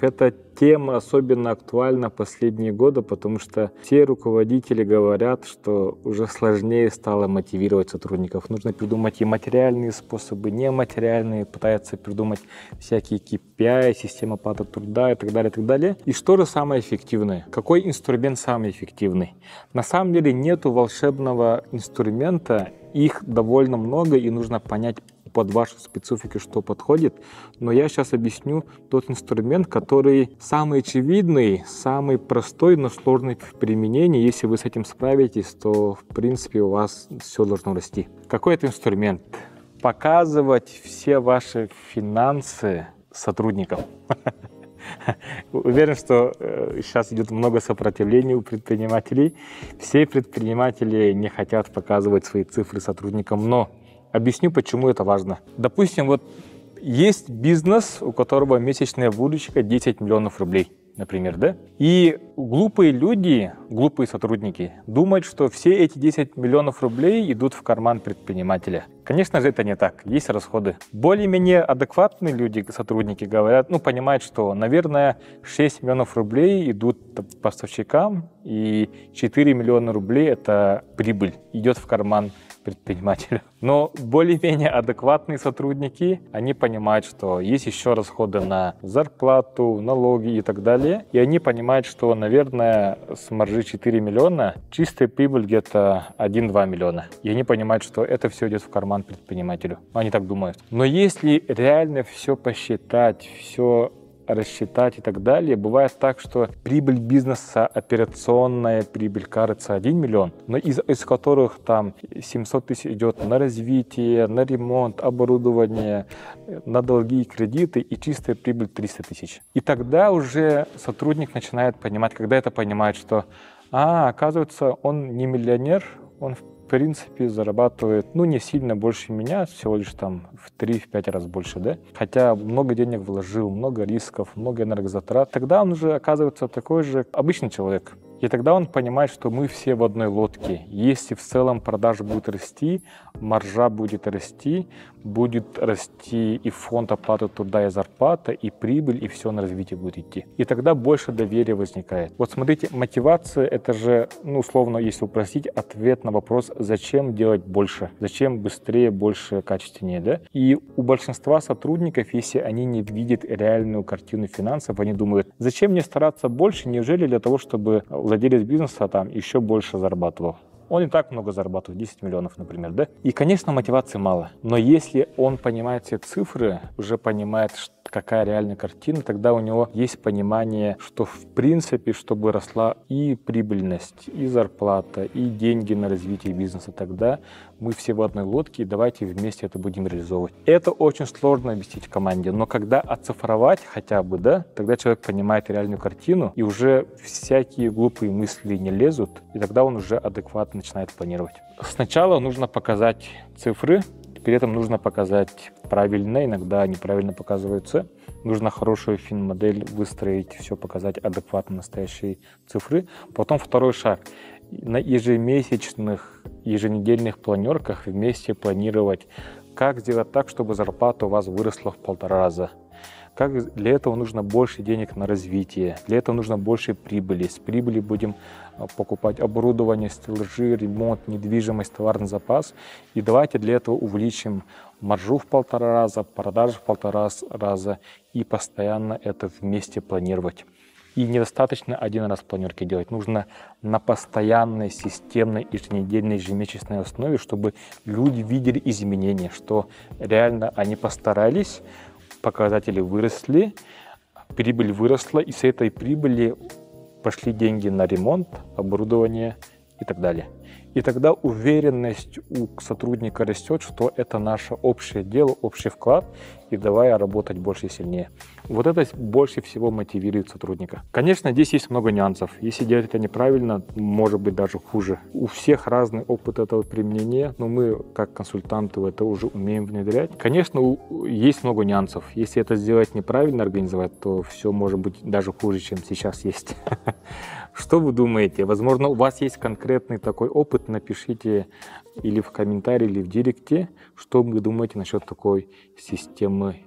Эта тема особенно актуальна последние годы, потому что все руководители говорят, что уже сложнее стало мотивировать сотрудников. Нужно придумать и материальные способы, нематериальные, пытаются придумать всякие KPI, система оплаты труда и так далее, и так далее. И что же самое эффективное? Какой инструмент самый эффективный? На самом деле нету волшебного инструмента, их довольно много, и нужно понять под вашу специфику, что подходит. Но я сейчас объясню тот инструмент, который самый очевидный, самый простой, но сложный в применении. Если вы с этим справитесь, то, в принципе, у вас все должно расти. Какой это инструмент? Показывать все ваши финансы сотрудникам. Уверен, что сейчас идет много сопротивления у предпринимателей. Все предприниматели не хотят показывать свои цифры сотрудникам, но объясню, почему это важно. Допустим, вот есть бизнес, у которого месячная выручка 10 миллионов рублей, например, да? И глупые люди, глупые сотрудники думают, что все эти 10 миллионов рублей идут в карман предпринимателя. Конечно же, это не так. Есть расходы. Более-менее адекватные люди, сотрудники говорят, понимают, что, наверное, 6 миллионов рублей идут поставщикам, и 4 миллиона рублей – это прибыль, идет в карман предпринимателя. Но более-менее адекватные сотрудники, они понимают, что есть еще расходы на зарплату, налоги и так далее. И они понимают, что, наверное, с маржи 4 миллиона чистая прибыль где-то 1-2 миллиона. И они понимают, что это все идет в карман предпринимателю. Они так думают. Но если реально все посчитать, все рассчитать и так далее. Бывает так, что прибыль бизнеса, операционная прибыль, кажется 1 миллион, но из которых там 700 тысяч идет на развитие, на ремонт, оборудование, на долги и кредиты, и чистая прибыль 300 тысяч. И тогда уже сотрудник начинает понимать, когда это понимает, что, оказывается, он не миллионер, он в принципе зарабатывает, не сильно больше меня, всего лишь там в 3-5 раз больше, да? Хотя много денег вложил, много рисков, много энергозатрат. Тогда он уже оказывается такой же обычный человек. И тогда он понимает, что мы все в одной лодке. Если в целом продажа будет расти, маржа будет расти и фонд оплаты труда и зарплата, и прибыль, и все на развитие будет идти. И тогда больше доверия возникает. Вот смотрите, мотивация — это же, условно, если упростить, ответ на вопрос, зачем делать больше, зачем быстрее, больше, качественнее, да? И у большинства сотрудников, если они не видят реальную картину финансов, они думают, зачем мне стараться больше, неужели для того, чтобы владелец бизнеса там еще больше зарабатывал? Он и так много зарабатывает, 10 миллионов, например, да? И, конечно, мотивации мало. Но если он понимает все цифры, уже понимает, какая реальная картина, тогда у него есть понимание, что в принципе, чтобы росла и прибыльность, и зарплата, и деньги на развитие бизнеса, тогда мы все в одной лодке, и давайте вместе это будем реализовывать. Это очень сложно объяснить команде, но когда оцифровать хотя бы, да, тогда человек понимает реальную картину, и уже всякие глупые мысли не лезут, и тогда он уже адекватно начинает планировать. Сначала нужно показать цифры, при этом нужно показать правильно, иногда неправильно показываются. Нужно хорошую финмодель выстроить, все показать адекватно, настоящие цифры. Потом второй шаг. На ежемесячных, еженедельных планерках вместе планировать, как сделать так, чтобы зарплата у вас выросла в 1,5 раза. Как для этого нужно больше денег на развитие, для этого нужно больше прибыли. С прибыли будем покупать оборудование, стеллажи, ремонт, недвижимость, товарный запас. И давайте для этого увеличим маржу в 1,5 раза, продажи в 1,5 раза и постоянно это вместе планировать. И недостаточно один раз планерки делать. Нужно на постоянной, системной, еженедельной, ежемесячной основе, чтобы люди видели изменения, что реально они постарались, показатели выросли, прибыль выросла, и с этой прибыли пошли деньги на ремонт, оборудование и так далее. И тогда уверенность у сотрудника растет, что это наше общее дело, общий вклад, и давай работать больше и сильнее. Вот это больше всего мотивирует сотрудника. Конечно, здесь есть много нюансов. Если делать это неправильно, может быть даже хуже. У всех разный опыт этого применения, но мы, как консультанты, это уже умеем внедрять. Конечно, есть много нюансов. Если это сделать неправильно, организовать, то все может быть даже хуже, чем сейчас есть. Что вы думаете? Возможно, у вас есть конкретный такой опыт. Напишите или в комментарии, или в директе, что вы думаете насчет такой системы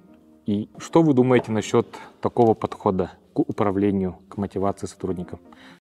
И что вы думаете насчет такого подхода к управлению, к мотивации сотрудников?